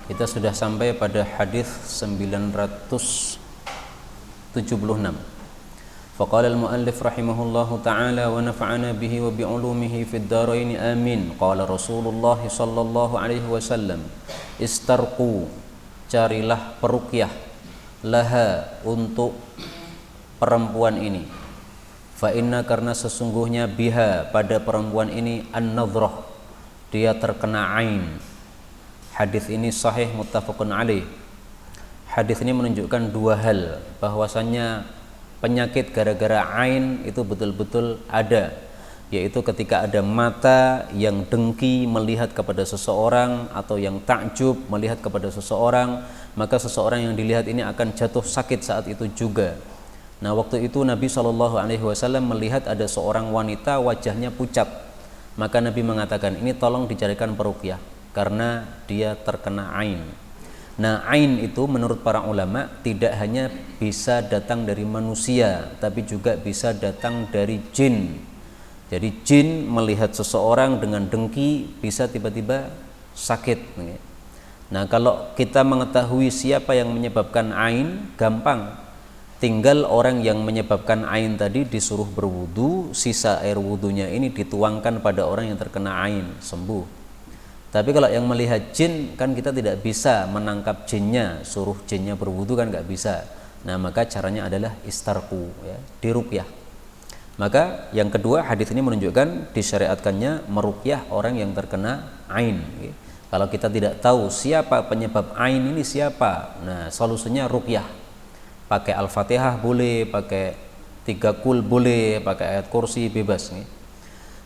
Kita sudah sampai pada hadis 976. Faqala al-muallif rahimahullahu ta'ala wa nafa'ana bihi wa bi'ulumihi fid dharain amin. Qala Rasulullah sallallahu alaihi wasallam, istarqu, carilah peruqyah, laha, untuk perempuan ini. Fa inna, karena sesungguhnya, biha, pada perempuan ini, an-nadhrah, dia terkena ain. Hadis ini sahih muttafaqun alaih. Hadis ini menunjukkan dua hal, bahwasannya penyakit gara-gara ain itu betul-betul ada, yaitu ketika ada mata yang dengki melihat kepada seseorang atau yang takjub melihat kepada seseorang, maka seseorang yang dilihat ini akan jatuh sakit saat itu juga. Nah, waktu itu Nabi SAW melihat ada seorang wanita wajahnya pucat, maka Nabi mengatakan, ini tolong dicarikan peruqyah karena dia terkena ain. Nah, ain itu menurut para ulama tidak hanya bisa datang dari manusia, tapi juga bisa datang dari jin. Jadi jin melihat seseorang dengan dengki bisa tiba-tiba sakit. Nah, kalau kita mengetahui siapa yang menyebabkan ain, gampang. Tinggal orang yang menyebabkan ain tadi disuruh berwudu, sisa air wudunya ini dituangkan pada orang yang terkena ain, sembuh. Tapi kalau yang melihat jin, kan kita tidak bisa menangkap jinnya, suruh jinnya berwudu kan nggak bisa. Nah, maka caranya adalah istarqu, ya, diruqyah. Maka yang kedua, hadis ini menunjukkan disyariatkannya meruqyah orang yang terkena ain. Ya. Kalau kita tidak tahu siapa penyebab ain ini siapa, nah solusinya ruqyah. Pakai Al-Fatihah boleh, pakai 3 kul boleh, pakai ayat kursi bebas. Ya.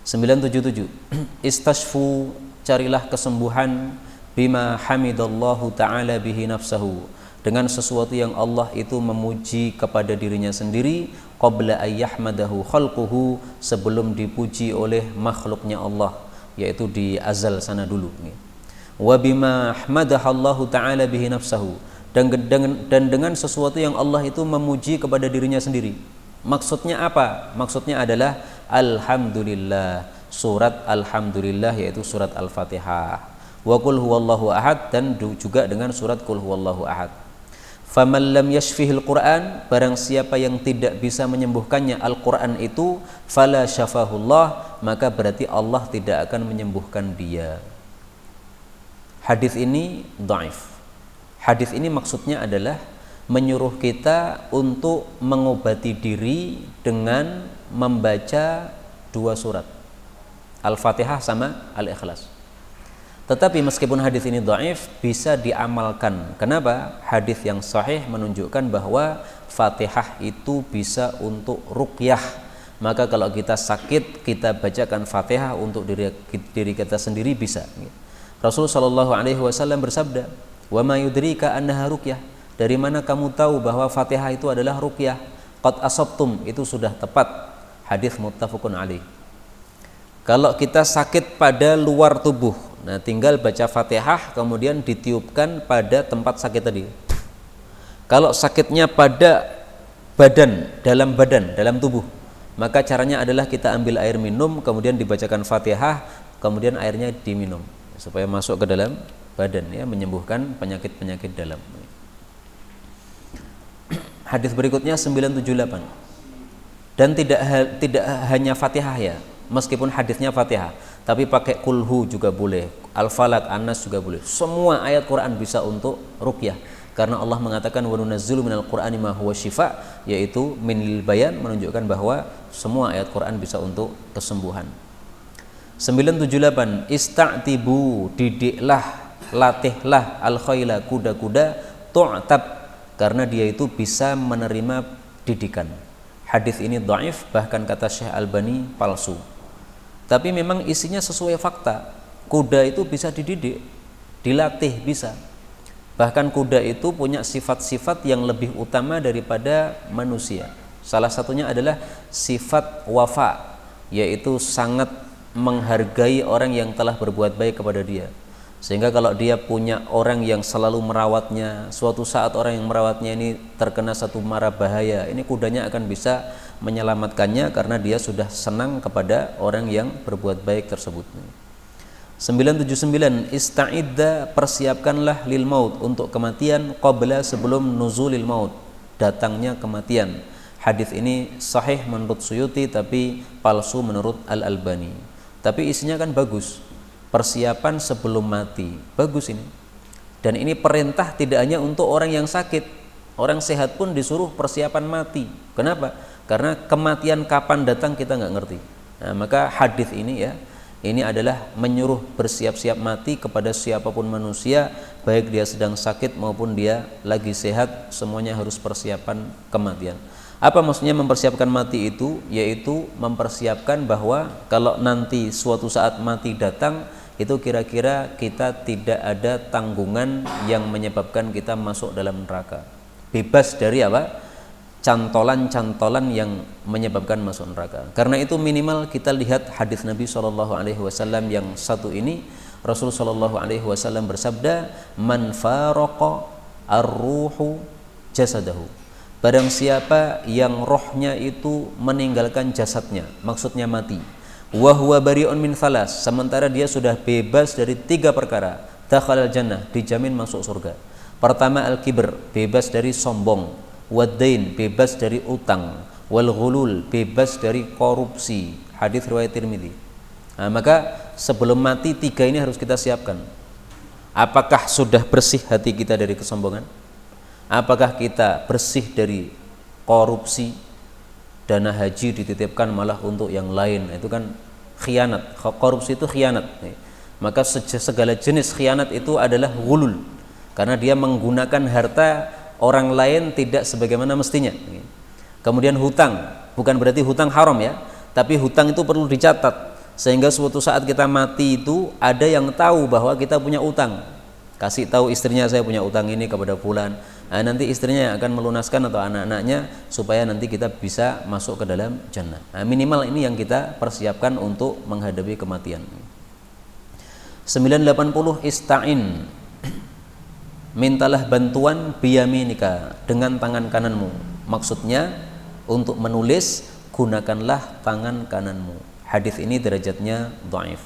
977 istashfu, carilah kesembuhan, bima hamidallahu ta'ala bihi nafsahu, dengan sesuatu yang Allah itu memuji kepada dirinya sendiri, qabla ayyahmadahu khalquhu, sebelum dipuji oleh makhluknya Allah, yaitu di azal sana dulu. Wa bima ahmadahallahu ta'ala bihi nafsahu, dan dengan sesuatu yang Allah itu memuji kepada dirinya sendiri. Maksudnya apa? Maksudnya adalah alhamdulillah, surat alhamdulillah, yaitu surat Al-Fatihah. Wa qul huwallahu ahad, dan juga dengan surat qul huwallahu ahad. Faman lam yashfihil Qur'an, barang siapa yang tidak bisa menyembuhkannya Al-Qur'an itu, fala syafahullah, maka berarti Allah tidak akan menyembuhkan dia. Hadis ini dhaif. Hadis ini maksudnya adalah menyuruh kita untuk mengobati diri dengan membaca 2 surat, Al-Fatihah sama Al-Ikhlas. Tetapi meskipun hadis ini dhaif, bisa diamalkan. Kenapa? Hadis yang sahih menunjukkan bahwa Fatihah itu bisa untuk ruqyah. Maka kalau kita sakit, kita bacakan Fatihah untuk diri kita sendiri bisa. Rasulullah sallallahu alaihi wasallam bersabda, "Wa ma yudrika annaha ruqyah?" Dari mana kamu tahu bahwa Fatihah itu adalah ruqyah? Qad asabtum, itu sudah tepat. Hadis muttafaqun alaih. Kalau kita sakit pada luar tubuh, nah tinggal baca Fatihah kemudian ditiupkan pada tempat sakit tadi. Kalau sakitnya pada badan, dalam tubuh, maka caranya adalah kita ambil air minum, kemudian dibacakan Fatihah, kemudian airnya diminum supaya masuk ke dalam badan, ya, menyembuhkan penyakit-penyakit dalam. Hadis berikutnya 978. Dan tidak hanya Fatihah, ya, meskipun hadisnya Fatihah, tapi pakai kulhu juga boleh, Al-Falaq, An-Nas juga boleh. Semua ayat Quran bisa untuk ruqyah, karena Allah mengatakan wa nunazzilu minal Qur'ani ma huwa syifa, yaitu minil bayan, menunjukkan bahwa semua ayat Quran bisa untuk kesembuhan. 978 ista'tibu, didiklah, latihlah al-khayla, kuda-kuda, tu'tab, karena dia itu bisa menerima didikan. Hadis ini dhaif, bahkan kata Syekh Albani palsu. Tapi memang isinya sesuai fakta. Kuda itu bisa dididik, dilatih bisa. Bahkan kuda itu punya sifat-sifat yang lebih utama daripada manusia. Salah satunya adalah sifat wafa, yaitu sangat menghargai orang yang telah berbuat baik kepada dia. Sehingga kalau dia punya orang yang selalu merawatnya, suatu saat orang yang merawatnya ini terkena satu mara bahaya, ini kudanya akan bisa menyelamatkannya karena dia sudah senang kepada orang yang berbuat baik tersebut. 979 ista'idda, persiapkanlah lil maut, untuk kematian, qabla, sebelum nuzulil maut, datangnya kematian. Hadis ini sahih menurut Suyuti tapi palsu menurut Al-Albani. Tapi isinya kan bagus. Persiapan sebelum mati. Bagus ini. Dan ini perintah tidak hanya untuk orang yang sakit. Orang sehat pun disuruh persiapan mati. Kenapa? Karena kematian kapan datang kita nggak ngerti. Nah, maka hadis ini ya, ini adalah menyuruh bersiap-siap mati kepada siapapun manusia, baik dia sedang sakit maupun dia lagi sehat, semuanya harus persiapan kematian. Apa maksudnya mempersiapkan mati itu? Yaitu mempersiapkan bahwa kalau nanti suatu saat mati datang, itu kira-kira kita tidak ada tanggungan yang menyebabkan kita masuk dalam neraka. Bebas dari apa? Cantolan-cantolan yang menyebabkan masuk neraka. Karena itu minimal kita lihat hadis Nabi SAW yang satu ini. Rasul SAW bersabda, "Man faraqa ar-ruhu jasadahu." Barang siapa yang rohnya itu meninggalkan jasadnya, maksudnya mati. Wa huwa bari'un min thalas, sementara dia sudah bebas dari 3 perkara. Dakhalal jannah, dijamin masuk surga. Pertama al-kibr, bebas dari sombong. Wad-dain, bebas dari utang. Wal ghulul, bebas dari korupsi. Hadis riwayat Tirmidzi. Nah, maka sebelum mati 3 ini harus kita siapkan. Apakah sudah bersih hati kita dari kesombongan? Apakah kita bersih dari korupsi? Dana haji dititipkan malah untuk yang lain, itu kan khianat. Korupsi itu khianat. Maka segala jenis khianat itu adalah ghulul, karena dia menggunakan harta orang lain tidak sebagaimana mestinya. Kemudian hutang, bukan berarti hutang haram ya, tapi hutang itu perlu dicatat sehingga suatu saat kita mati itu ada yang tahu bahwa kita punya utang. Kasih tahu istrinya, saya punya utang ini kepada fulan. Nah, nanti istrinya yang akan melunaskan atau anak-anaknya supaya nanti kita bisa masuk ke dalam jannah. Nah, minimal ini yang kita persiapkan untuk menghadapi kematian. 980 ista'in, mintalah bantuan biyaminika, dengan tangan kananmu. Maksudnya untuk menulis gunakanlah tangan kananmu. Hadis ini derajatnya dhaif.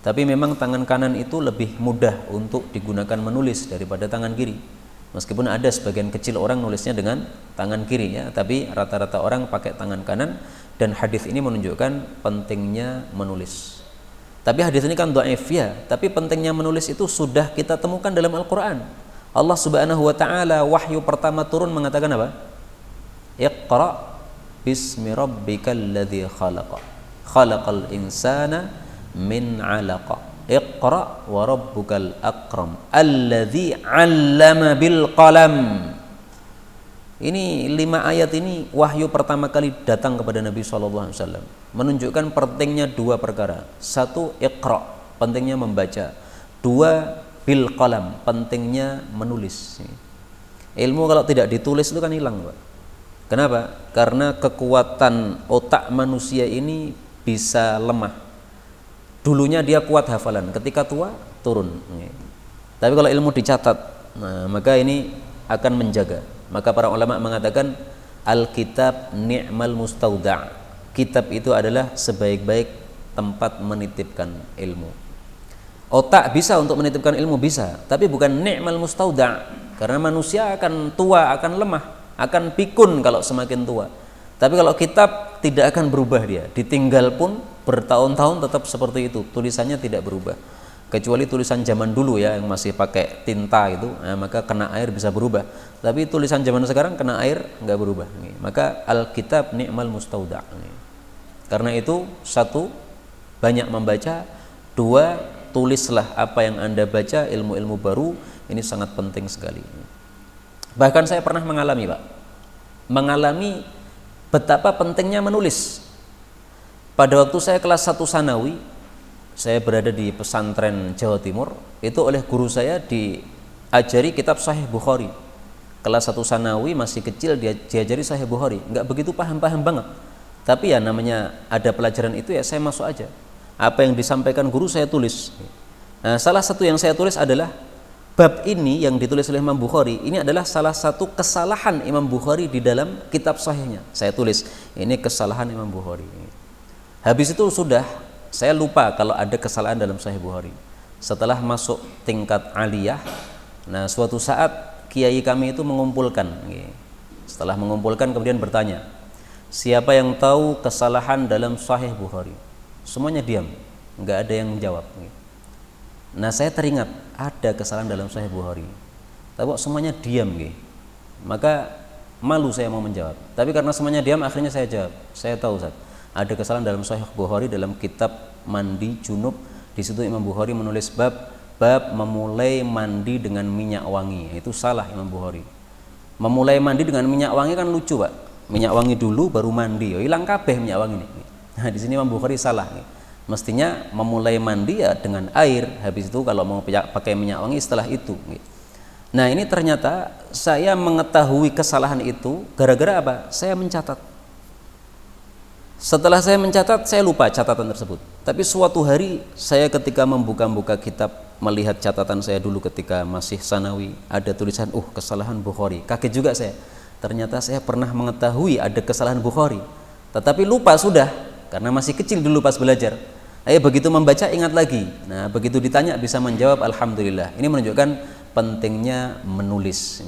Tapi memang tangan kanan itu lebih mudah untuk digunakan menulis daripada tangan kiri. Meskipun ada sebagian kecil orang nulisnya dengan tangan kiri ya, tapi rata-rata orang pakai tangan kanan, dan hadis ini menunjukkan pentingnya menulis. Tapi hadis ini kan dhaif ya, tapi pentingnya menulis itu sudah kita temukan dalam Al-Qur'an. Allah Subhanahu wa taala wahyu pertama turun mengatakan apa? Iqra bismi rabbikal ladzi khalaqa. Khalaqal insana min 'alaqa. Iqra wa rabbukal akram alladzi 'allama bil qalam. Ini 5 ayat ini wahyu pertama kali datang kepada Nabi SAW, menunjukkan pentingnya 2 perkara. 1, iqra, pentingnya membaca. 2, bil qalam, pentingnya menulis. Ilmu kalau tidak ditulis itu kan hilang, Pak. Kenapa? Karena kekuatan otak manusia ini bisa lemah. Dulunya dia kuat hafalan, ketika tua turun. Tapi kalau ilmu dicatat, nah, maka ini akan menjaga. Maka para ulama mengatakan al-kitab ni'mal mustauda'. Kitab itu adalah sebaik-baik tempat menitipkan ilmu. Otak bisa untuk menitipkan ilmu, bisa, tapi bukan ni'mal mustauda', karena manusia akan tua, akan lemah, akan pikun kalau semakin tua. Tapi kalau kitab tidak akan berubah, dia ditinggal pun bertahun-tahun tetap seperti itu, tulisannya tidak berubah. Kecuali tulisan zaman dulu ya yang masih pakai tinta itu, nah, maka kena air bisa berubah. Tapi tulisan zaman sekarang kena air nggak berubah. Maka al-kitab ni'mal mustauda'. Karena itu 1, banyak membaca. 2, tulislah apa yang Anda baca, ilmu-ilmu baru, ini sangat penting sekali. Bahkan saya pernah mengalami, Pak, betapa pentingnya menulis. Pada waktu saya kelas 1 Sanawi, saya berada di pesantren Jawa Timur, itu oleh guru saya diajari kitab Sahih Bukhari. Kelas 1 Sanawi masih kecil, dia diajari Sahih Bukhari, nggak begitu paham-paham banget. Tapi ya namanya ada pelajaran itu ya saya masuk aja. Apa yang disampaikan guru saya tulis. Nah, salah satu yang saya tulis adalah bab ini yang ditulis oleh Imam Bukhari. Ini adalah salah satu kesalahan Imam Bukhari di dalam kitab Sahihnya. Saya tulis, ini kesalahan Imam Bukhari. Habis itu sudah Saya lupa kalau ada kesalahan dalam Sahih Bukhari. Setelah masuk tingkat aliyah, nah suatu saat kiai kami itu mengumpulkan. Setelah mengumpulkan kemudian bertanya, siapa yang tahu kesalahan dalam Sahih Bukhari? Semuanya diam, nggak ada yang menjawab. Nah saya teringat ada kesalahan dalam Sahih Bukhari, tapi kok semuanya diam, maka malu saya mau menjawab. Tapi karena semuanya diam, akhirnya saya jawab. Saya tahu, Ustaz, ada kesalahan dalam Sahih Bukhari dalam kitab mandi junub. Di situ Imam Bukhari menulis bab memulai mandi dengan minyak wangi. Itu salah Imam Bukhari. Memulai mandi dengan minyak wangi kan lucu, Pak. Minyak wangi dulu baru mandi. Hilang kabeh minyak wangi ini. Nah, di sini Imam Bukhari salah. Mestinya memulai mandi ya dengan air. Habis itu kalau mau pakai minyak wangi setelah itu. Nah, ini ternyata saya mengetahui kesalahan itu gara-gara apa? Saya mencatat. Setelah saya mencatat, saya lupa catatan tersebut. Tapi suatu hari saya ketika membuka-buka kitab, melihat catatan saya dulu ketika masih sanawi, ada tulisan, kesalahan Bukhari. Kaget juga saya. Ternyata saya pernah mengetahui ada kesalahan Bukhari, tetapi lupa sudah, karena masih kecil dulu pas belajar. Begitu membaca ingat lagi. Nah, begitu ditanya bisa menjawab, alhamdulillah. Ini menunjukkan pentingnya menulis.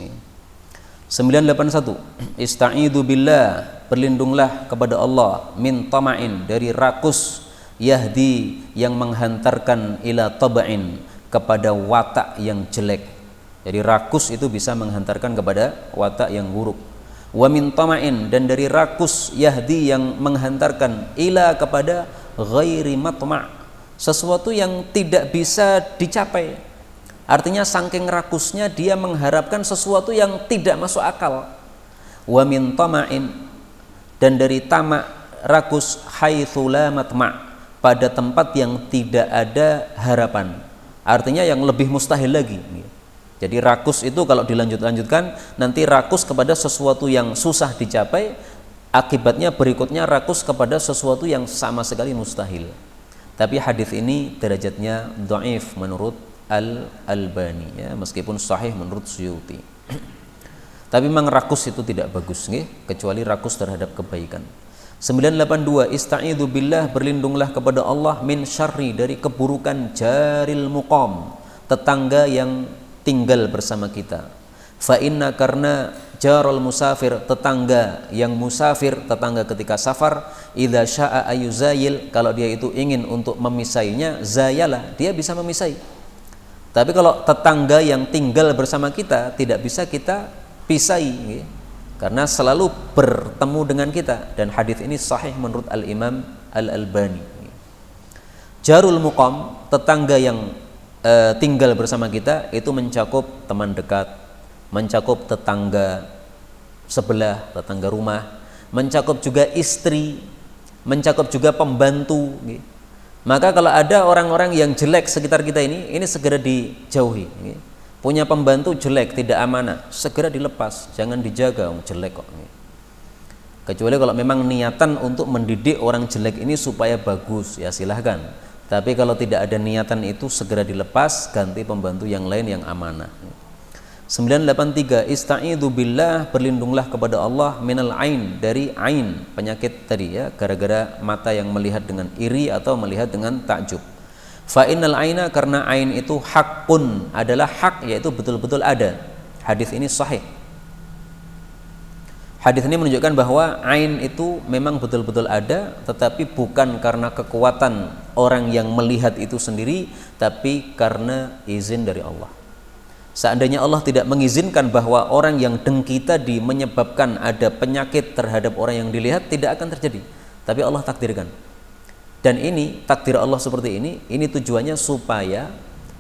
981. Ista'idu billah, berlindunglah kepada Allah, min tama'in, dari rakus, yahdi, yang menghantarkan, ila taba'in, kepada watak yang jelek. Jadi rakus itu bisa menghantarkan kepada watak yang buruk. Wa min tama'in, dan dari rakus, yahdi, yang menghantarkan, ila, kepada ghairi matma', sesuatu yang tidak bisa dicapai. Artinya saking rakusnya dia mengharapkan sesuatu yang tidak masuk akal. Wa min tama'in, dan dari tamak, rakus, haitsu la matma', pada tempat yang tidak ada harapan. Artinya yang lebih mustahil lagi. Jadi rakus itu kalau dilanjutkan nanti rakus kepada sesuatu yang susah dicapai, akibatnya berikutnya rakus kepada sesuatu yang sama sekali mustahil. Tapi hadis ini derajatnya dhaif menurut Al-Albani, ya, meskipun sahih menurut Suyuti. Tapi memang rakus itu tidak bagus, kecuali rakus terhadap kebaikan. 982. Ista'idu billah, berlindunglah kepada Allah, min syarri, dari keburukan jaril muqam, tetangga yang tinggal bersama kita. Fa inna, karena jarul musafir, tetangga yang musafir, tetangga ketika safar, idza syaa ayuzayil, kalau dia itu ingin untuk memisainya, zayala, dia bisa memisai. Tapi kalau tetangga yang tinggal bersama kita tidak bisa kita pisai, karena selalu bertemu dengan kita. Dan hadis ini sahih menurut Al-Imam Al-Albani. Jarul muqam, tetangga yang tinggal bersama kita, itu mencakup teman dekat, mencakup tetangga sebelah, tetangga rumah, mencakup juga istri, mencakup juga pembantu. Maka kalau ada orang-orang yang jelek sekitar kita ini segera dijauhi. Punya pembantu jelek, tidak amanah, segera dilepas, jangan dijaga, jelek kok. Kecuali kalau memang niatan untuk mendidik orang jelek ini supaya bagus, ya silahkan. Tapi kalau tidak ada niatan itu, segera dilepas, ganti pembantu yang lain yang amanah. 983. Ista'idu billah, berlindunglah kepada Allah, minal ain, dari ain, penyakit tadi, ya, gara-gara mata yang melihat dengan iri atau melihat dengan takjub. Fa innal aina, karena ain itu hakun, adalah hak, yaitu betul-betul ada. Hadis ini sahih. Hadis ini menunjukkan bahwa ain itu memang betul-betul ada, tetapi bukan karena kekuatan orang yang melihat itu sendiri, tapi karena izin dari Allah. Seandainya Allah tidak mengizinkan bahwa orang yang dengki tadi menyebabkan ada penyakit terhadap orang yang dilihat, tidak akan terjadi. Tapi Allah takdirkan. Dan ini takdir Allah seperti ini tujuannya supaya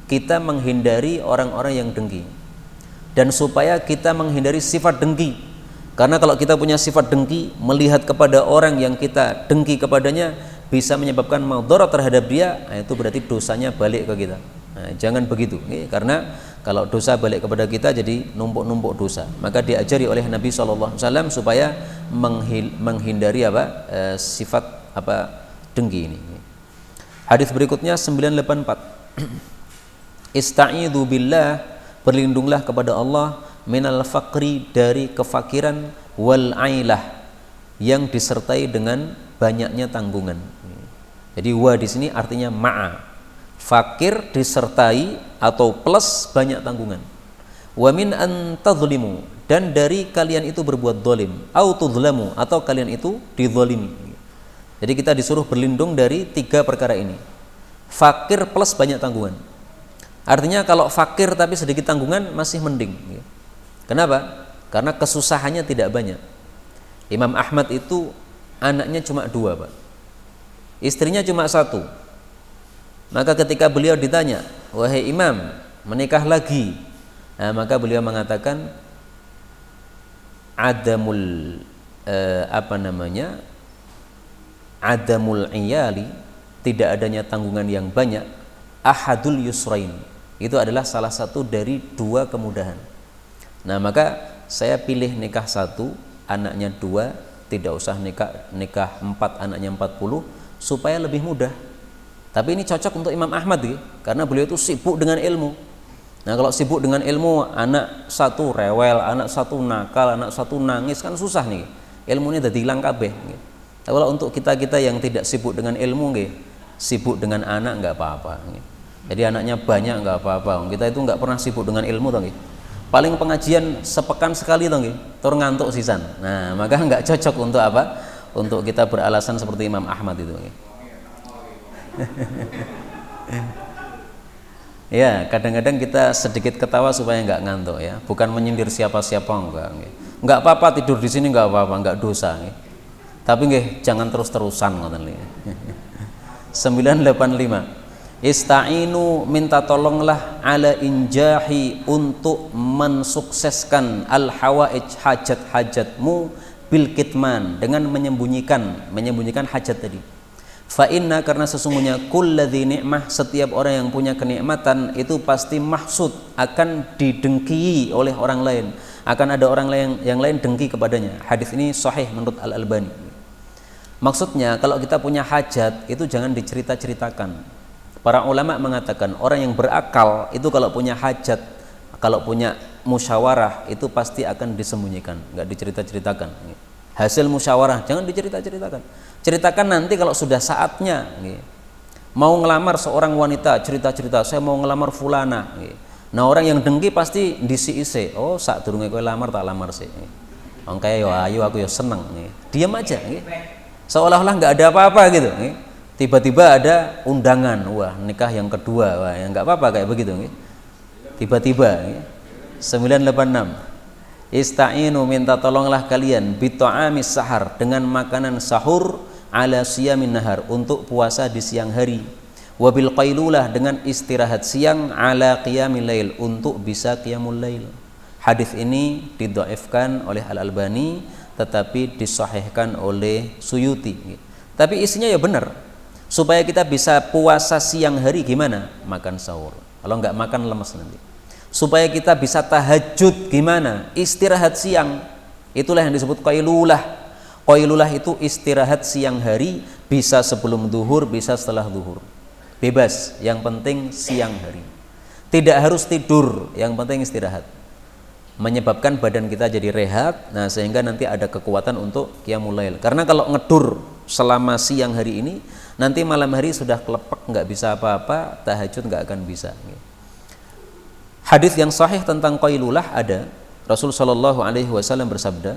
kita menghindari orang-orang yang dengki, dan supaya kita menghindari sifat dengki. Karena kalau kita punya sifat dengki, melihat kepada orang yang kita dengki kepadanya, bisa menyebabkan madarat terhadap dia, itu berarti dosanya balik ke kita. Nah, jangan begitu, karena kalau dosa balik kepada kita jadi numpuk-numpuk dosa. Maka diajari oleh Nabi SAW supaya menghindari sifat dengki ini. Hadis berikutnya 984. Ista'idu billah, berlindunglah kepada Allah, minal faqri, dari kefakiran, wal ailah, yang disertai dengan banyaknya tanggungan. Jadi wa di sini artinya ma'a. Fakir disertai atau plus banyak tanggungan. Wa min an tadzlimu, dan dari kalian itu berbuat zalim, au tudzlamu, atau kalian itu dizalimi. Jadi kita disuruh berlindung dari 3 perkara ini. Fakir plus banyak tanggungan. Artinya kalau fakir tapi sedikit tanggungan masih mending. Kenapa? Karena kesusahannya tidak banyak. Imam Ahmad itu anaknya cuma 2, Pak. Istrinya cuma 1. Maka ketika beliau ditanya, wahai Imam, menikah lagi? Nah, maka beliau mengatakan adamul adamul iyali, tidak adanya tanggungan yang banyak, ahadul yusrain, itu adalah salah satu dari 2 kemudahan. Nah, maka saya pilih nikah 1, anaknya 2, tidak usah nikah 4, anaknya 40, supaya lebih mudah. Tapi ini cocok untuk Imam Ahmad ya, karena beliau itu sibuk dengan ilmu. Nah, kalau sibuk dengan ilmu, anak 1 rewel, anak 1 nakal, anak 1 nangis, kan susah nih. Ilmunya udah hilang kabeh. Tapi kalau untuk kita yang tidak sibuk dengan ilmu, sibuk dengan anak nggak apa-apa. Jadi anaknya banyak nggak apa-apa. Kita itu nggak pernah sibuk dengan ilmu, toh. Paling pengajian sepekan sekali, toh, tur ngantuk sisan. Nah, maka nggak cocok untuk apa? Untuk kita beralasan seperti Imam Ahmad itu. Ya, kadang-kadang kita sedikit ketawa supaya nggak ngantuk ya, bukan menyindir siapa-siapa, enggak apa-apa tidur di sini, nggak apa-apa, nggak dosa. Tapi jangan terus-terusan ngoten li. 985. Ista'inu, minta tolonglah, ala injahi, untuk mensukseskan al hawaij, hajat-hajatmu, bil kitman, dengan menyembunyikan hajat tadi. Fa inna, karena sesungguhnya kulladzi ni'mah, setiap orang yang punya kenikmatan itu pasti mahsud, akan didengki oleh orang lain, akan ada orang lain yang lain dengki kepadanya. Hadis ini sahih menurut Al-Albani. Maksudnya kalau kita punya hajat itu jangan dicerita-ceritakan. Para ulama mengatakan orang yang berakal itu kalau punya hajat, kalau punya musyawarah itu pasti akan disembunyikan, nggak dicerita-ceritakan. Hasil musyawarah jangan dicerita-ceritakan. Ceritakan nanti kalau sudah saatnya. Mau ngelamar seorang wanita, cerita-cerita, saya mau ngelamar fulana. Nah, orang yang dengki pasti disi-isi. Oh, saat durunge kowe lamar tak lamar sih. Wong kaya yo ayu, aku yo seneng. Diam aja. Seolah-olah nggak ada apa-apa gitu. Tiba-tiba ada undangan, wah nikah yang kedua, wah ya nggak apa-apa kayak begitu. Tiba-tiba. 986. Ista'inu, minta tolonglah kalian, bita'amis sahar, dengan makanan sahur, ala siyamin nahar, untuk puasa di siang hari, wabil qailulah, dengan istirahat siang, ala qiyamil lail, untuk bisa qiyamul lail. Hadis ini didhaifkan oleh Al-Albani tetapi disahihkan oleh Suyuti. Tapi isinya ya benar. Supaya kita bisa puasa siang hari gimana? Makan sahur. Kalau nggak makan lemes nanti. Supaya kita bisa tahajud gimana? Istirahat siang. Itulah yang disebut qailulah. Qailulah itu istirahat siang hari, bisa sebelum zuhur, bisa setelah zuhur. Bebas, yang penting siang hari. Tidak harus tidur, yang penting istirahat. Menyebabkan badan kita jadi rehat, nah sehingga nanti ada kekuatan untuk qiyamul lail. Karena kalau ngedur selama siang hari ini, nanti malam hari sudah kelepek, nggak bisa apa-apa, tahajud nggak akan bisa. Hadis yang sahih tentang qailulah ada. Rasul sallallahu alaihi wasallam bersabda,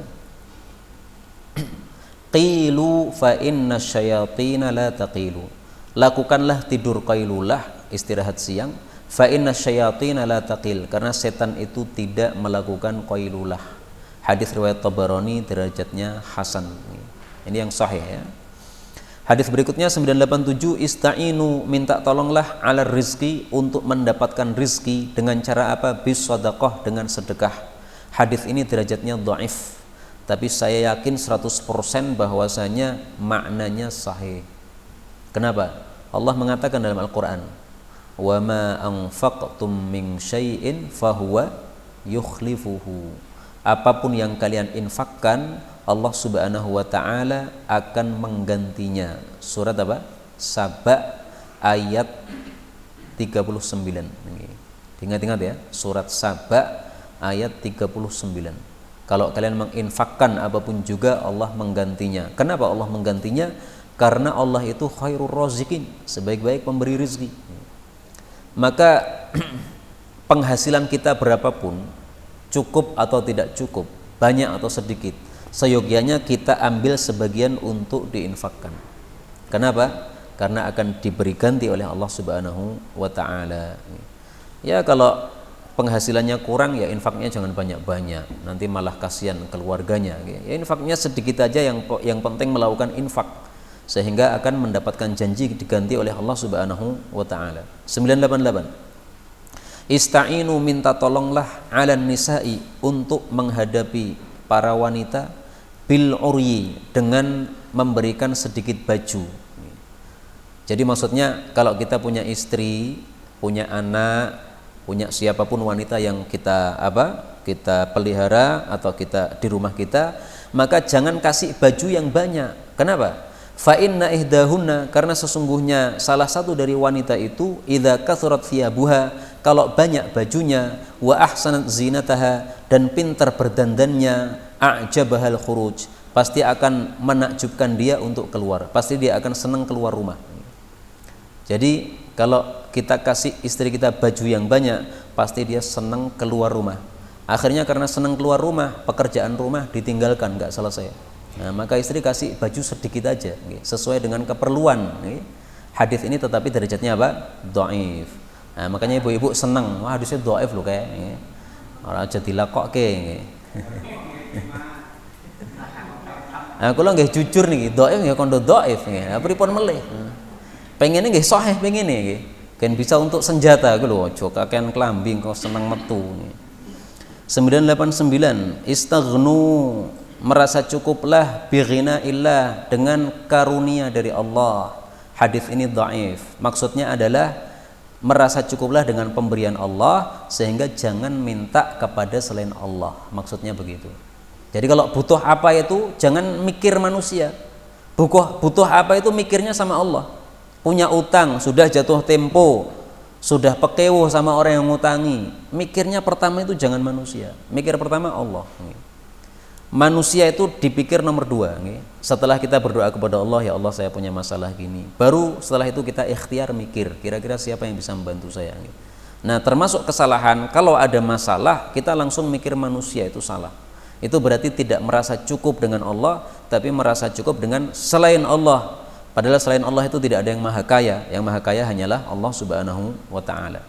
qilu fa inna syayatina la taqilu. Lakukanlah tidur qailulah, istirahat siang, fa inna syayatina la taqil, karena setan itu tidak melakukan qailulah. Hadis riwayat Tabarani, derajatnya hasan. Ini yang sahih ya. Hadis berikutnya 987, ista'inu, minta tolonglah, ala rizki, untuk mendapatkan rizki dengan cara apa? Bis sadaqah, dengan sedekah. Hadis ini derajatnya dhaif, tapi saya yakin 100% bahwasanya maknanya sahih. Kenapa? Allah mengatakan dalam Al-Qur'an, wa ma anfaqtum min syai'in fahuwa yukhlifuhu. Apapun yang kalian infakkan, Allah Subhanahu wa ta'ala akan menggantinya. Surat apa? Saba ayat 39. Ingat-ingat ya, surat Saba ayat 39. Kalau kalian menginfakkan apapun juga, Allah menggantinya. Kenapa Allah menggantinya? karena Allah itu khairur razikin, sebaik-baik pemberi rezeki. Maka penghasilan kita berapapun, cukup atau tidak cukup, banyak atau sedikit, seyogianya kita ambil sebagian untuk diinfakkan. Kenapa? Karena akan diberi ganti oleh Allah Subhanahu wa taala. Ya kalau penghasilannya kurang ya infaknya jangan banyak-banyak, nanti malah kasihan keluarganya. Ya infaknya sedikit aja, yang penting melakukan infak sehingga akan mendapatkan janji diganti oleh Allah Subhanahu wa taala. 988. Ista'inu, minta tolonglah 'alan nisa'i, untuk menghadapi para wanita, bil uryi, dengan memberikan sedikit baju. Jadi maksudnya kalau kita punya istri, punya anak, punya siapapun wanita yang kita kita pelihara atau kita di rumah kita, maka jangan kasih baju yang banyak. Kenapa? Fa inna ihdahunna, karena sesungguhnya salah satu dari wanita itu, idza kathurat thiyabuha, kalau banyak bajunya, wa ahsanat zinataha, dan pintar berdandannya, a'jabahal khuruj, pasti akan menakjubkan dia untuk keluar, pasti dia akan senang keluar rumah. Jadi kalau kita kasih istri kita baju yang banyak, pasti dia senang keluar rumah. Akhirnya karena senang keluar rumah, pekerjaan rumah ditinggalkan, nggak selesai. Nah, maka istri kasih baju sedikit aja, sesuai dengan keperluan. Hadis ini tetapi derajatnya apa? Dhaif. Nah, makanya ibu-ibu senang, wah hadisnya dhaif loh kayak. Ora aja dilakokke. Nah, kula nggih jujur niki, dhaif ya kondo dhaif nggih. Lah pripun melih? Pengennya nggih sahih, pengennya nggih. Kan bisa untuk senjata ku lho, aja kakean klambi kok seneng metu. 989. Istaghnu, merasa cukuplah bighina illah, dengan karunia dari Allah. Hadis ini dhaif. Maksudnya adalah merasa cukuplah dengan pemberian Allah sehingga jangan minta kepada selain Allah. Maksudnya begitu. Jadi kalau butuh apa itu jangan mikir manusia. Butuh apa itu mikirnya sama Allah. Punya utang, sudah jatuh tempo, sudah pekewo sama orang yang ngutangi, mikirnya pertama itu jangan manusia, mikir pertama Allah. Manusia itu dipikir nomor 2. Setelah kita berdoa kepada Allah, ya Allah saya punya masalah gini, baru setelah itu kita ikhtiar mikir kira-kira siapa yang bisa membantu saya. Nah termasuk kesalahan, kalau ada masalah kita langsung mikir manusia, itu salah. Itu berarti tidak merasa cukup dengan Allah, tapi merasa cukup dengan selain Allah. Padahal selain Allah itu tidak ada yang maha kaya. Yang maha kaya hanyalah Allah Subhanahu wa ta'ala.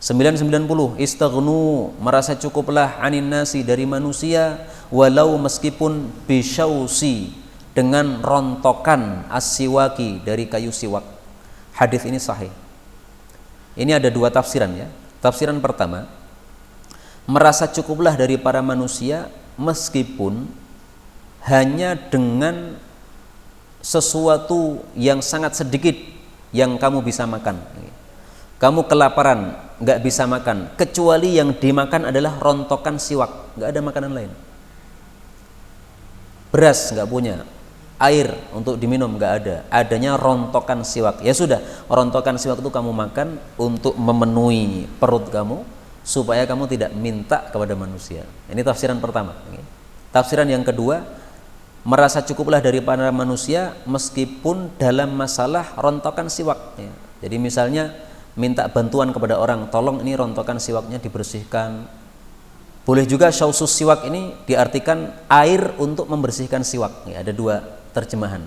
990. Istaghnu, merasa cukuplah anin nasi, dari manusia, walau meskipun bisyausi, dengan rontokan as-siwaki, dari kayu siwak. Hadis ini sahih. Ini ada 2 tafsiran ya. Tafsiran pertama, merasa cukuplah dari para manusia meskipun hanya dengan sesuatu yang sangat sedikit yang kamu bisa makan. Kamu kelaparan, nggak bisa makan, kecuali yang dimakan adalah rontokan siwak, nggak ada makanan lain. Beras nggak punya, air untuk diminum nggak ada, adanya rontokan siwak. Ya sudah, rontokan siwak itu kamu makan untuk memenuhi perut kamu, supaya kamu tidak minta kepada manusia. Ini tafsiran pertama. Tafsiran yang kedua, merasa cukuplah dari para manusia meskipun dalam masalah rontokan siwak. Jadi misalnya minta bantuan kepada orang, tolong ini rontokan siwaknya dibersihkan. Boleh juga syausus siwak ini diartikan air untuk membersihkan siwak. Ada 2 terjemahan.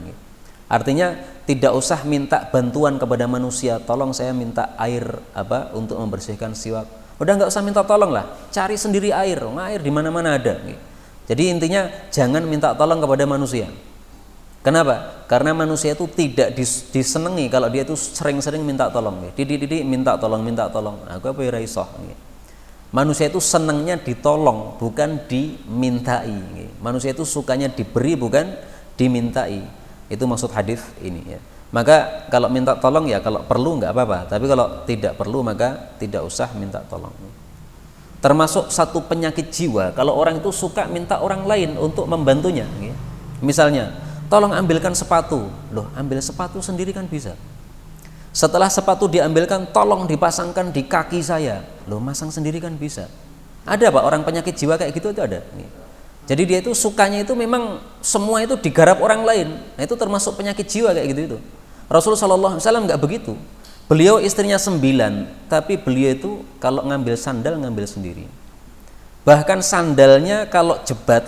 Artinya tidak usah minta bantuan kepada manusia, tolong saya minta air untuk membersihkan siwak. Udah nggak usah minta tolong lah, cari sendiri air. Air di mana-mana ada. Jadi intinya jangan minta tolong kepada manusia. Kenapa? Karena manusia itu tidak disenangi kalau dia itu sering-sering minta tolong. Didik minta tolong. Aku apa ya iso. Manusia itu senangnya ditolong, bukan dimintai. Manusia itu sukanya diberi, bukan dimintai. Itu maksud hadis ini ya. Maka kalau minta tolong ya kalau perlu nggak apa-apa, tapi kalau tidak perlu maka tidak usah minta tolong. Termasuk satu penyakit jiwa kalau orang itu suka minta orang lain untuk membantunya. Misalnya, tolong ambilkan sepatu. Loh, ambil sepatu sendiri kan bisa. Setelah sepatu diambilkan, tolong dipasangkan di kaki saya. Loh, masang sendiri kan bisa. Ada Pak orang penyakit jiwa kayak gitu, itu ada. Jadi dia itu sukanya itu memang semua itu digarap orang lain. Nah itu termasuk penyakit jiwa kayak gitu itu. Rasulullah SAW nggak begitu. Beliau istrinya 9, tapi beliau itu kalau ngambil sandal ngambil sendiri. Bahkan sandalnya kalau jebat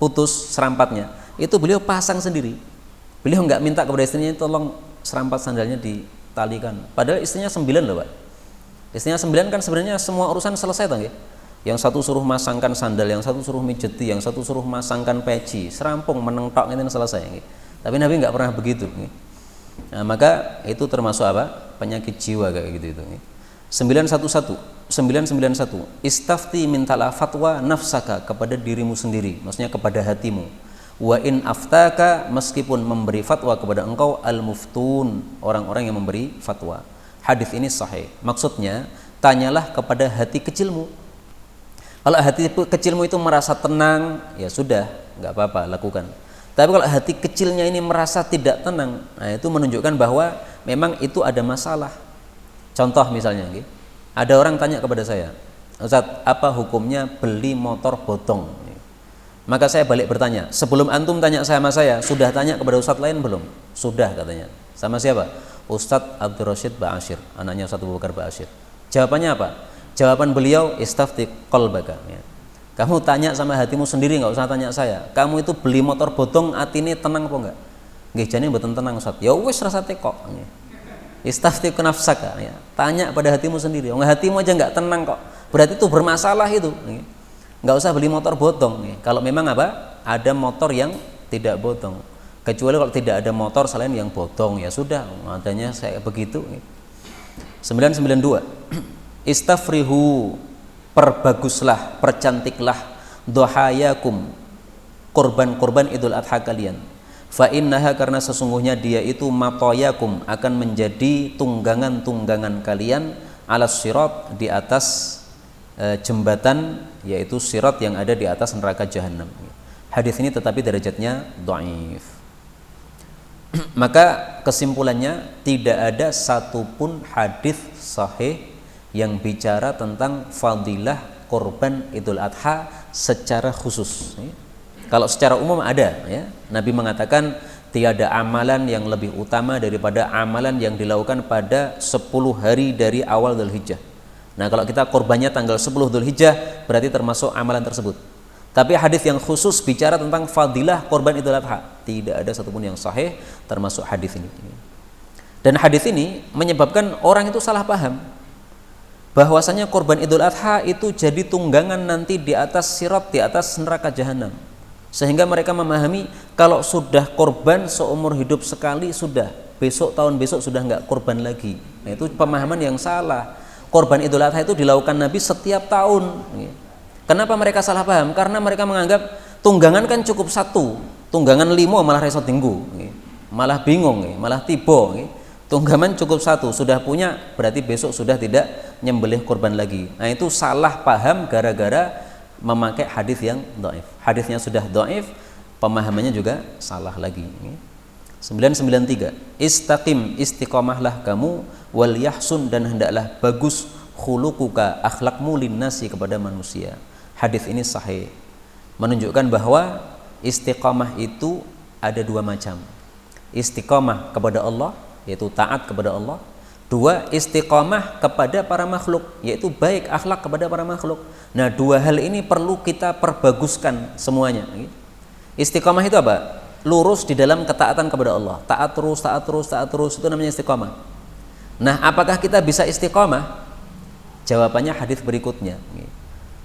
putus serampatnya, itu beliau pasang sendiri. Beliau nggak minta kepada istrinya tolong serampat sandalnya ditalikan. Padahal istrinya 9 loh Pak. Istrinya 9 kan sebenarnya semua urusan selesai toh ya. Yang satu suruh masangkan sandal, yang satu suruh mijeti, yang satu suruh masangkan peci, serampung menengtok itu selesai. Tapi Nabi nggak pernah begitu. Nah, maka itu termasuk apa? Penyakit jiwa kayak gitu itu. 991 istafti mintalah fatwa nafsaka, kepada dirimu sendiri, maksudnya kepada hatimu. Wa in aftaka, meskipun memberi fatwa kepada engkau al-muftun, orang-orang yang memberi fatwa. Hadis ini sahih. Maksudnya, tanyalah kepada hati kecilmu. Kalau hati kecilmu itu merasa tenang, ya sudah, nggak apa-apa, lakukan. Tapi kalau hati kecilnya ini merasa tidak tenang, nah itu menunjukkan bahwa memang itu ada masalah. Contoh misalnya, ada orang tanya kepada saya, Ustaz, apa hukumnya beli motor botong? Maka saya balik bertanya, sebelum antum tanya sama saya, sudah tanya kepada Ustaz lain belum? Sudah katanya. Sama siapa? Ustaz Abdul Rashid Ba'asyir, anaknya Ustaz Abu Bakar Ba'asyir. Jawabannya apa? Jawaban beliau, istafti qalbaka. Kamu tanya sama hatimu sendiri, nggak usah tanya saya. Kamu itu beli motor botong, atine tenang apa enggak? Nggih, jane mboten tenang Ustaz. Ya wis rasa teko. Istafti nafsaka, ya. Tanya pada hatimu sendiri. Hatimu aja nggak tenang kok. Berarti itu bermasalah itu. Nggak usah beli motor botong. Kalau memang apa? Ada motor yang tidak botong. Kecuali kalau tidak ada motor selain yang botong, ya sudah. Adanya saya begitu. 992. Istafrihu, perbaguslah, percantiklah dohayakum, korban-korban Idul Adha kalian. Fa innaha, karena sesungguhnya dia itu matoyakum, akan menjadi tunggangan-tunggangan kalian alas sirat, di atas jembatan, yaitu sirat yang ada di atas neraka jahanam. Hadis ini tetapi derajatnya dhaif. Maka kesimpulannya, tidak ada satupun hadis sahih yang bicara tentang fadilah korban Idul Adha secara khusus. Kalau secara umum ada, ya. Nabi mengatakan tiada amalan yang lebih utama daripada amalan yang dilakukan pada 10 hari dari awal Dzulhijjah. Nah, kalau kita korbannya tanggal 10 Dzulhijjah, berarti termasuk amalan tersebut. Tapi hadis yang khusus bicara tentang fadilah korban Idul Adha, tidak ada satupun yang sahih termasuk hadis ini. Dan hadis ini menyebabkan orang itu salah paham bahwasanya korban Idul Adha itu jadi tunggangan nanti di atas sirat, di atas neraka jahanam. Sehingga mereka memahami kalau sudah korban seumur hidup sekali, sudah besok, tahun besok sudah nggak korban lagi. Nah, itu pemahaman yang salah. Korban Idul Adha itu dilakukan Nabi setiap tahun. Kenapa mereka salah paham? Karena mereka menganggap tunggangan kan cukup satu, tunggangan 5 malah reso tinggu, malah bingung, malah tiba. Tunggangan cukup satu, sudah punya, berarti besok sudah tidak nyembelih korban lagi. Nah, itu salah paham gara-gara memakai hadis yang dhaif. Hadisnya sudah dhaif, pemahamannya juga salah lagi. 993. Istaqim, istiqomahlah kamu, wal yahsun, dan hendaklah bagus khuluquka, akhlakmu, linnasi, kepada manusia. Hadis ini sahih, menunjukkan bahwa istiqomah itu ada 2 macam. Istiqomah kepada Allah, yaitu taat kepada Allah. 2, istiqomah kepada para makhluk, yaitu baik akhlak kepada para makhluk. Nah, 2 hal ini perlu kita perbaguskan semuanya. Istiqomah itu apa? Lurus di dalam ketaatan kepada Allah. Taat terus, taat terus, taat terus, itu namanya istiqomah. Nah, apakah kita bisa istiqomah? Jawabannya hadis berikutnya.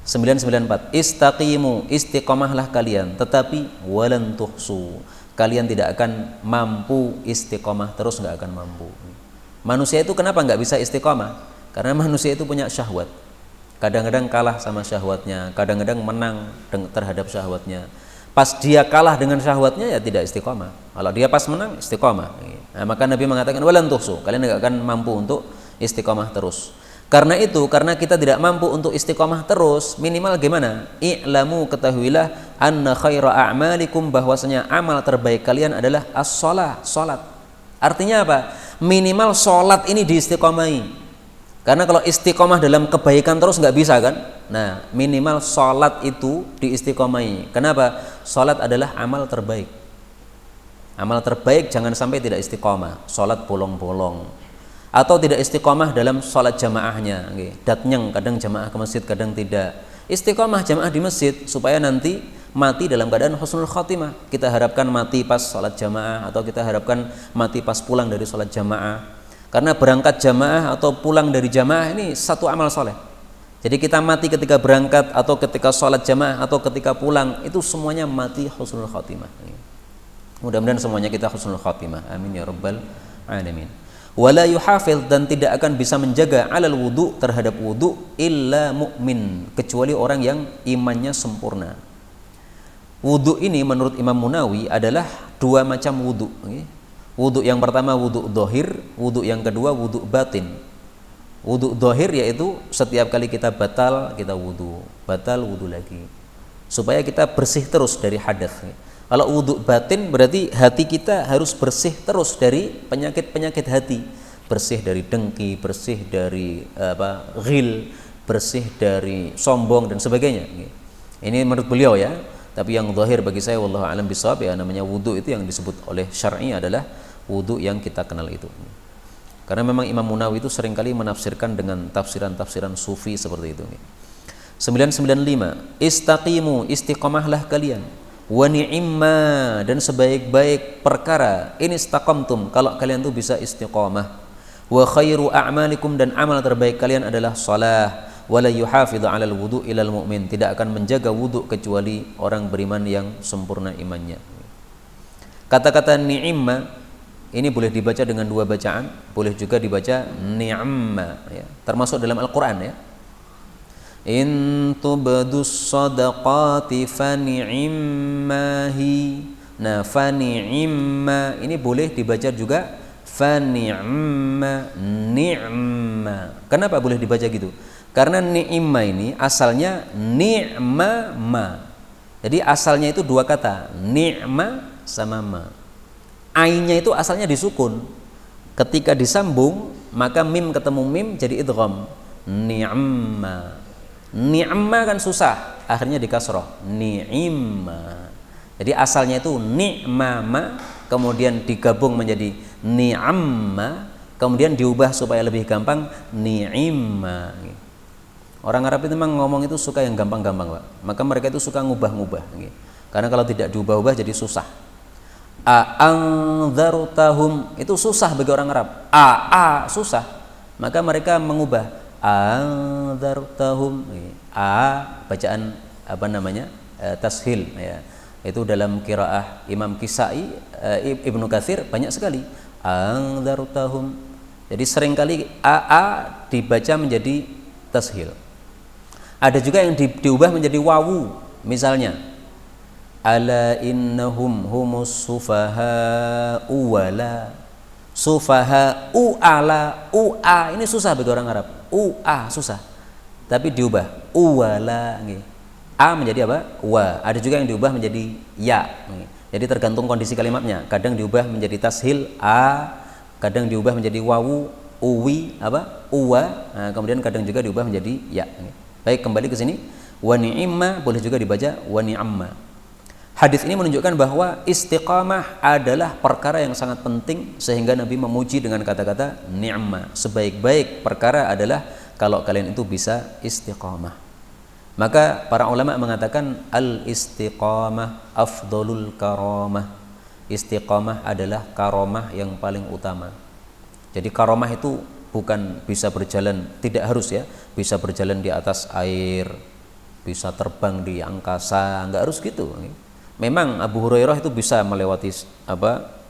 994. Istaqimu, istiqomahlah kalian, tetapi walan tuhsu, kalian tidak akan mampu istiqomah terus, nggak akan mampu. Manusia itu kenapa nggak bisa istiqomah? Karena manusia itu punya syahwat. Kadang-kadang kalah sama syahwatnya, kadang-kadang menang terhadap syahwatnya. Pas dia kalah dengan syahwatnya, ya tidak istiqomah. Kalau dia pas menang, istiqomah. Nah, maka Nabi mengatakan walan tuhsu, kalian nggak akan mampu untuk istiqomah terus. Karena itu, karena kita tidak mampu untuk istiqomah terus, minimal gimana? I'lamu, ketahuilah, anna khaira a'malikum, bahwasanya amal terbaik kalian adalah as-shalah, salat. Artinya apa? Minimal salat ini diistiqomahi. Karena kalau istiqomah dalam kebaikan terus nggak bisa kan? Nah, minimal sholat itu diistiqomai. Kenapa? Sholat adalah amal terbaik. Amal terbaik jangan sampai tidak istiqomah. Sholat bolong-bolong atau tidak istiqomah dalam sholat jamaahnya. Datnyeng, kadang jamaah ke masjid, kadang tidak. Istiqomah jamaah di masjid supaya nanti mati dalam keadaan husnul khotimah. Kita harapkan mati pas sholat jamaah atau kita harapkan mati pas pulang dari sholat jamaah. Karena berangkat jamaah atau pulang dari jamaah ini satu amal soleh. Jadi kita mati ketika berangkat atau ketika sholat jamaah atau ketika pulang, itu semuanya mati husnul khotimah. Mudah-mudahan semuanya kita husnul khotimah. Amin ya rabbal alamin. Wala yuhafidh, dan tidak akan bisa menjaga alal wudu, terhadap wudu, illa mu'min, kecuali orang yang imannya sempurna. Wudu ini menurut Imam Munawi adalah dua macam wudu. Wudu yang pertama wudu dohir, wudu yang kedua wudu batin. Wudu dohir yaitu setiap kali kita batal, kita wudu, batal wudu lagi, supaya kita bersih terus dari hadas. Kalau wudu batin berarti hati kita harus bersih terus dari penyakit-penyakit hati, bersih dari dengki, bersih dari ghil, bersih dari sombong dan sebagainya. Ini menurut beliau ya. Tapi yang zahir bagi saya wallahu alam bisawab ya, namanya wudu itu yang disebut oleh syar'i adalah wudu yang kita kenal itu. Karena memang Imam Munawi itu seringkali menafsirkan dengan tafsiran-tafsiran sufi seperti itu. 995, istaqimu, istiqomahlah kalian, wa ni'imma, dan sebaik-baik perkara, ini istaqamtum, kalau kalian tuh bisa istiqomah, wa khairu a'malikum, dan amal terbaik kalian adalah salah, wala yuhafidhu 'alal wudu' ilal mu'min, tidak akan menjaga wudu kecuali orang beriman yang sempurna imannya. Kata-kata ni'imma ini boleh dibaca dengan dua bacaan, boleh juga dibaca ni'amma ya. Termasuk dalam Al-Qur'an ya. In tubdus shadaqati fa ni'immahi. Nah, fa ni'imma ini boleh dibaca juga fa ni'amma, ni'ma. Kenapa boleh dibaca gitu? Karena ni'imma ini asalnya ni'ma ma. Jadi asalnya itu dua kata, ni'ma sama ma. Ainnya itu asalnya disukun. Ketika disambung, maka mim ketemu mim jadi idgham. Ni'amma. Ni'amma kan susah, akhirnya dikasroh. Ni'imma. Jadi asalnya itu ni'ma ma, kemudian digabung menjadi ni'amma, kemudian diubah supaya lebih gampang ni'imma. Orang Arab itu memang ngomong itu suka yang gampang-gampang, Pak. Maka mereka itu suka ngubah-ngubah. Karena kalau tidak diubah-ubah jadi susah. A'anzartahum itu susah bagi orang Arab. Susah. Maka mereka mengubah anzartahum. Bacaan tashil ya. Itu dalam qiraah Imam Kisai, Ibnu Katsir banyak sekali. Anzartahum. Jadi seringkali dibaca menjadi tashil. Ada juga yang diubah menjadi wawu, misalnya ala innahum humus sufaha wala sufaha ala ini susah bagi orang Arab, susah, tapi diubah wala menjadi apa? Wa. Ada juga yang diubah menjadi ya. Jadi tergantung kondisi kalimatnya, kadang diubah menjadi tashil kadang diubah menjadi wawu uwi uwa, kemudian kadang juga diubah menjadi ya. Baik, kembali ke sini, wa ni'imma boleh juga dibaca wa ni'amma. Hadis ini menunjukkan bahwa istiqamah adalah perkara yang sangat penting, sehingga Nabi memuji dengan kata-kata ni'ma. Sebaik-baik perkara adalah kalau kalian itu bisa istiqamah. Maka para ulama mengatakan al-istiqamah afdolul karamah. Istiqamah adalah karamah yang paling utama. Jadi karamah itu bukan bisa berjalan, tidak harus ya, bisa berjalan di atas air, bisa terbang di angkasa, nggak harus gitu. Memang Abu Hurairah itu bisa melewati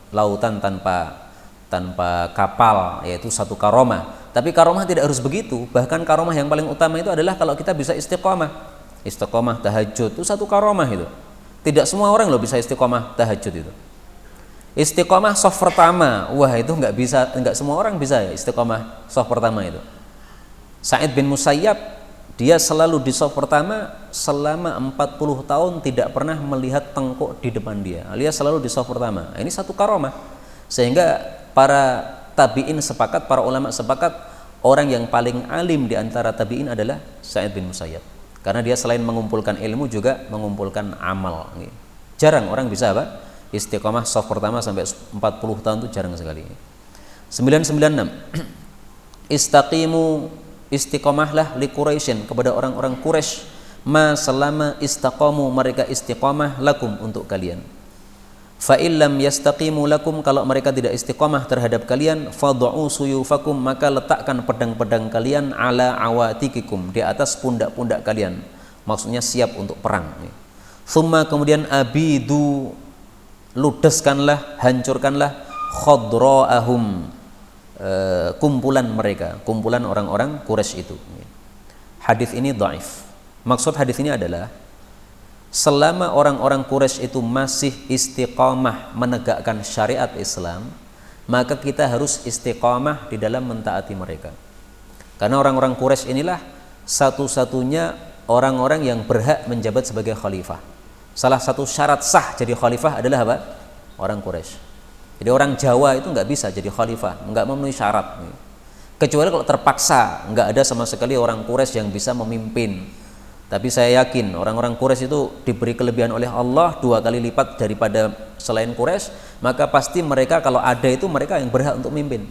lautan tanpa kapal, yaitu satu karomah. Tapi karomah tidak harus begitu. Bahkan karomah yang paling utama itu adalah kalau kita bisa istiqomah. Istiqomah tahajud itu satu karomah itu. Tidak semua orang loh bisa istiqomah tahajud itu. Istiqomah soft pertama, wah itu nggak semua orang bisa ya istiqomah soft pertama itu. Sa'id bin Musayyab, dia selalu di soft pertama selama 40 tahun tidak pernah melihat tengkuk di depan dia, alias selalu di soft pertama. Ini satu karomah, sehingga para tabi'in sepakat, para ulama sepakat, orang yang paling alim di antara tabi'in adalah Sa'id bin Musayyab. Karena dia selain mengumpulkan ilmu juga mengumpulkan amal. Jarang orang bisa apa? Istiqomah shaf pertama sampai 40 tahun itu jarang sekali. 996. Istaqimu, istiqomahlah li Quraisyin, kepada orang-orang Quraisy, ma selama istaqamu, mereka istiqomah, lakum, untuk kalian. Fa illam yastaqimu lakum, kalau mereka tidak istiqomah terhadap kalian, fad'u suyufakum, maka letakkan pedang-pedang kalian ala awatikikum, di atas pundak-pundak kalian. Maksudnya siap untuk perang. Thumma, kemudian abidu, ludeskanlah, hancurkanlah khadra'ahum, kumpulan mereka, kumpulan orang-orang Quraisy itu. Hadis ini dhaif. Maksud hadis ini adalah selama orang-orang Quraisy itu masih istiqamah menegakkan syariat Islam, maka kita harus istiqamah di dalam mentaati mereka. Karena orang-orang Quraisy inilah satu-satunya orang-orang yang berhak menjabat sebagai khalifah. Salah satu syarat sah jadi khalifah adalah apa? Orang Quraisy. Jadi orang Jawa itu nggak bisa jadi khalifah, nggak memenuhi syarat. Kecuali kalau terpaksa, nggak ada sama sekali orang Quraisy yang bisa memimpin. Tapi saya yakin orang-orang Quraisy itu diberi kelebihan oleh Allah 2 kali lipat daripada selain Quraisy, maka pasti mereka kalau ada itu mereka yang berhak untuk memimpin.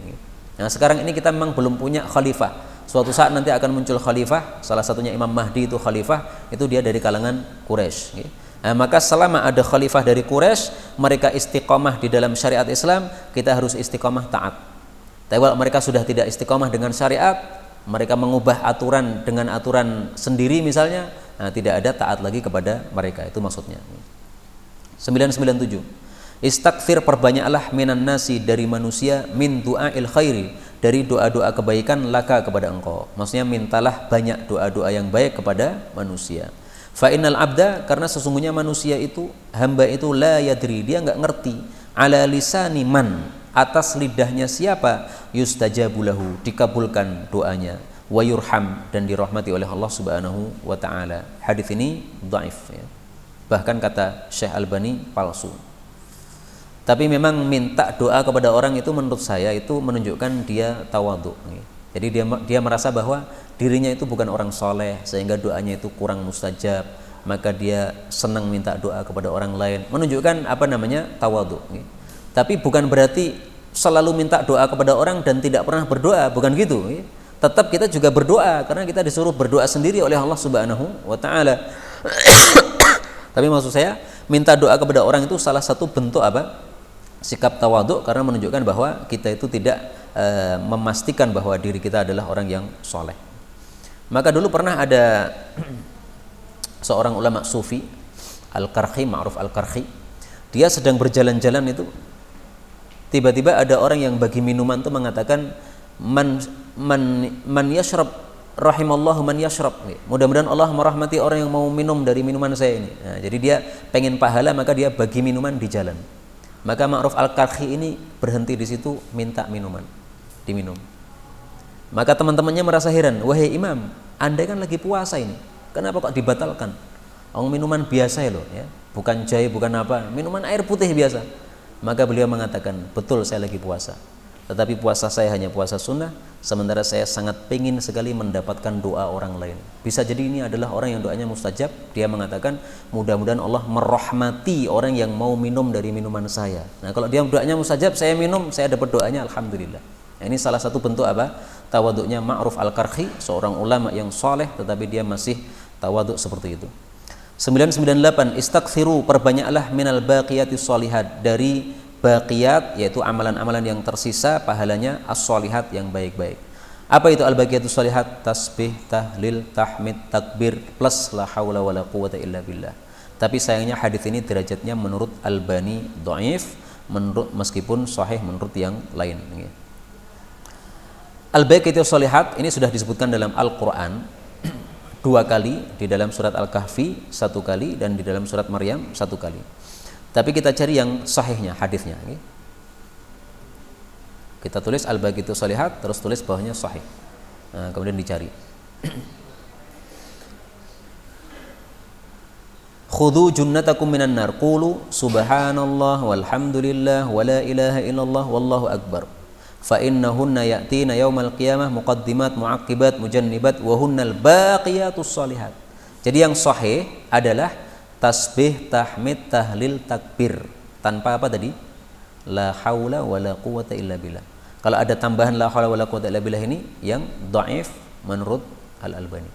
Nah, sekarang ini kita memang belum punya khalifah. Suatu saat nanti akan muncul khalifah, salah satunya Imam Mahdi itu khalifah, itu dia dari kalangan Quraisy. Nah, maka selama ada khalifah dari Quraisy, mereka istiqomah di dalam syariat Islam, kita harus istiqomah taat. Tapi kalau mereka sudah tidak istiqomah dengan syariat, mereka mengubah aturan dengan aturan sendiri misalnya, nah, tidak ada taat lagi kepada mereka, itu maksudnya. 997. Istakthir, perbanyaklah, minan nasi, dari manusia, min du'ail khairi, dari doa-doa kebaikan, laka, kepada engkau. Maksudnya mintalah banyak doa-doa yang baik kepada manusia. Fa innal abda, karena sesungguhnya manusia itu, hamba itu, la yadri, dia enggak ngerti, ala lisani man, atas lidahnya siapa, yustajabulahu, dikabulkan doanya, wa yurham, dan dirahmati oleh Allah Subhanahu wa taala. Hadis ini dhaif, ya. Bahkan kata Syekh Albani palsu. Tapi memang minta doa kepada orang itu menurut saya itu menunjukkan dia tawadhu. Jadi dia merasa bahwa dirinya itu bukan orang soleh sehingga doanya itu kurang mustajab, maka dia senang minta doa kepada orang lain, menunjukkan apa namanya, tawadhu. Tapi bukan berarti selalu minta doa kepada orang dan tidak pernah berdoa, bukan gitu. Tetap kita juga berdoa karena kita disuruh berdoa sendiri oleh Allah Subhanahu wa taala. Tapi maksud saya, minta doa kepada orang itu salah satu bentuk apa? Sikap tawadhu, karena menunjukkan bahwa kita itu tidak memastikan bahwa diri kita adalah orang yang soleh. Maka dulu pernah ada seorang ulama sufi, Al-Karhi, Ma'ruf Al-Karhi. Dia sedang berjalan-jalan itu, tiba-tiba ada orang yang bagi minuman itu mengatakan, man yashrab rahimallahu man yashrab. Mudah-mudahan Allah merahmati orang yang mau minum dari minuman saya ini. Nah, jadi dia pengen pahala, maka dia bagi minuman di jalan. Maka Ma'ruf Al-Karhi ini berhenti di situ, minta minuman, diminum. Maka teman-temannya merasa heran, wahai imam, Anda kan lagi puasa ini, kenapa kok dibatalkan? Minuman biasa loh, ya, bukan jahe, bukan apa, minuman air putih biasa. Maka beliau mengatakan, betul saya lagi puasa, tetapi puasa saya hanya puasa sunnah, sementara saya sangat pengen sekali mendapatkan doa orang lain. Bisa jadi ini adalah orang yang doanya mustajab. Dia mengatakan, mudah-mudahan Allah merahmati orang yang mau minum dari minuman saya. Nah, kalau dia doanya mustajab, saya minum, saya dapat doanya, alhamdulillah. Nah, ini salah satu bentuk apa? Tawaduknya Ma'ruf Al-Karhi, seorang ulama yang soleh tetapi dia masih tawaduk seperti itu. 998. Istakthiru, perbanyaklah, minal baqiyatis sholihat, dari baqiyat, yaitu amalan-amalan yang tersisa pahalanya, as-sholihat, yang baik-baik. Apa itu al-baqiyatus sholihat? Tasbih, tahlil, tahmid, takbir, plus la haula wala quwata illa billah. Tapi sayangnya hadis ini derajatnya menurut Albani dhaif, meskipun sahih menurut yang lain. Al-baqiyatus sholihat ini sudah disebutkan dalam Al-Quran 2 kali, di dalam surat Al-Kahfi 1 kali, dan di dalam surat Maryam 1 kali. Tapi kita cari yang sahihnya, hadisnya. Kita tulis al-baqiyatus sholihat, terus tulis bawahnya sahih. Nah, kemudian dicari. Khudhu junnatakum minan nar, qulu subhanallah walhamdulillah wala ilaha illallah wallahu akbar. Fa innahunna ya'tina yaumal qiyamah muqaddimat mu'aqibat mujannibat wa hunnal baqiyatus sholihat. Jadi yang sahih adalah tasbih, tahmid, tahlil, takbir tanpa apa tadi? La haula wala quwata illa billah. Kalau ada tambahan la haula wala quwata illa billah ini yang dhaif menurut Al-Albani.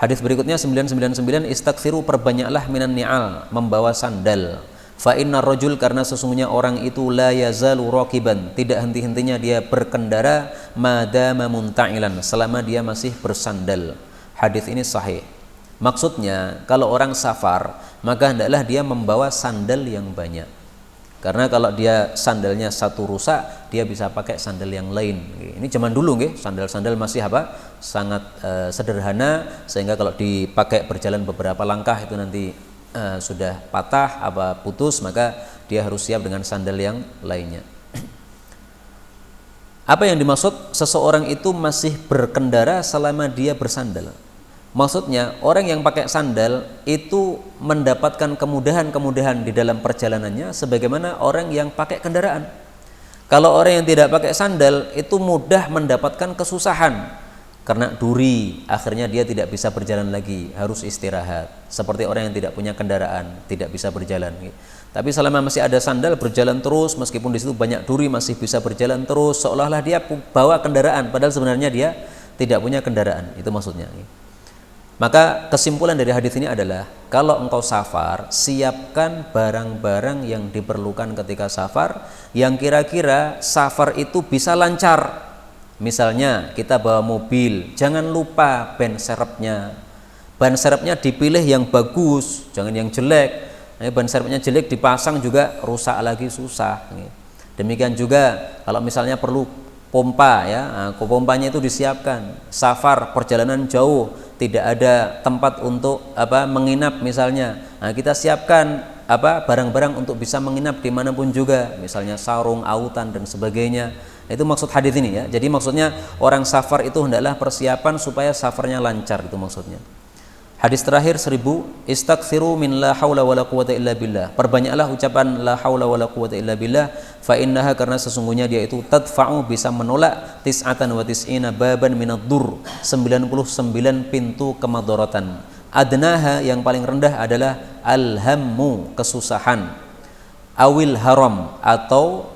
Hadis berikutnya 999, istaghfiru, perbanyaklah minan ni'al, membawa sandal. Fa inna rajul, karena sesungguhnya orang itu la yazalu raqiban, tidak henti-hentinya dia berkendara, madama munta'ilan, selama dia masih bersandal. Hadis ini sahih. Maksudnya kalau orang safar maka hendaklah dia membawa sandal yang banyak. Karena kalau dia sandalnya satu rusak, dia bisa pakai sandal yang lain. Ini zaman dulu nggih, sandal-sandal masih apa? Sangat sederhana, sehingga kalau dipakai berjalan beberapa langkah itu nanti sudah patah apa putus, maka dia harus siap dengan sandal yang lainnya. Apa yang dimaksud seseorang itu masih berkendara selama dia bersandal? Maksudnya orang yang pakai sandal itu mendapatkan kemudahan-kemudahan di dalam perjalanannya sebagaimana orang yang pakai kendaraan. Kalau orang yang tidak pakai sandal itu mudah mendapatkan kesusahan karena duri, akhirnya dia tidak bisa berjalan lagi, harus istirahat. Seperti orang yang tidak punya kendaraan, tidak bisa berjalan. Tapi selama masih ada sandal, berjalan terus, meskipun di situ banyak duri masih bisa berjalan terus, seolah-olah dia bawa kendaraan, padahal sebenarnya dia tidak punya kendaraan. Itu maksudnya. Maka kesimpulan dari hadis ini adalah kalau engkau safar, siapkan barang-barang yang diperlukan ketika safar yang kira-kira safar itu bisa lancar. Misalnya kita bawa mobil, jangan lupa ban serepnya. Ban serepnya dipilih yang bagus, jangan yang jelek. Ban serepnya jelek dipasang juga rusak lagi, susah. Demikian juga kalau misalnya perlu pompa, ya, pompanya itu disiapkan. Safar, perjalanan jauh, tidak ada tempat untuk menginap misalnya. Kita siapkan barang-barang untuk bisa menginap dimanapun juga, misalnya sarung, autan dan sebagainya. Itu maksud hadis ini, ya. Jadi maksudnya orang safar itu hendaklah persiapan supaya safarnya lancar, itu maksudnya. Hadis terakhir 1000, istaghfiru min la haula wala quwata illa billah. Perbanyaklah ucapan la haula wala quwata illa billah, fa innaha, karena sesungguhnya dia itu tadfa'u, bisa menolak tis'atan wa tis'ina baban minad dur, 99 pintu kemadharatan. Adnaha, yang paling rendah adalah alhammu, kesusahan, awil haram, atau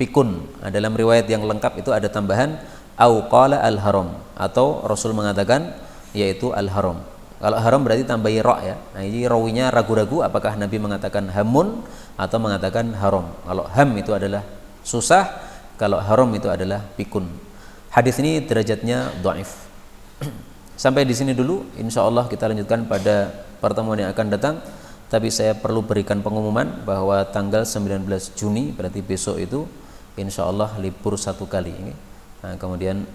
pikun. Dalam riwayat yang lengkap itu ada tambahan au qala al haram, atau Rasul mengatakan yaitu al haram. Kalau haram berarti tambahi ra, ya. Nah, ini rawinya ragu-ragu apakah Nabi mengatakan hamun atau mengatakan haram. Kalau ham itu adalah susah, kalau haram itu adalah pikun. Hadis ini derajatnya dhaif. Sampai di sini dulu, insyaallah kita lanjutkan pada pertemuan yang akan datang. Tapi saya perlu berikan pengumuman bahwa tanggal 19 Juni berarti besok itu insyaallah libur 1 kali. Nah, kemudian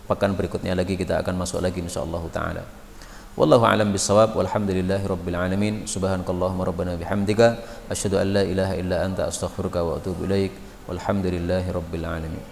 pekan berikutnya lagi kita akan masuk lagi insyaallah taala. Wallahu a'lam bissawab, walhamdulillahi rabbil alamin. Subhanakallahumma rabbana bihamdika asyhadu an la ilaha illa anta astaghfiruka wa atubu ilaik. Walhamdulillahi rabbil alamin.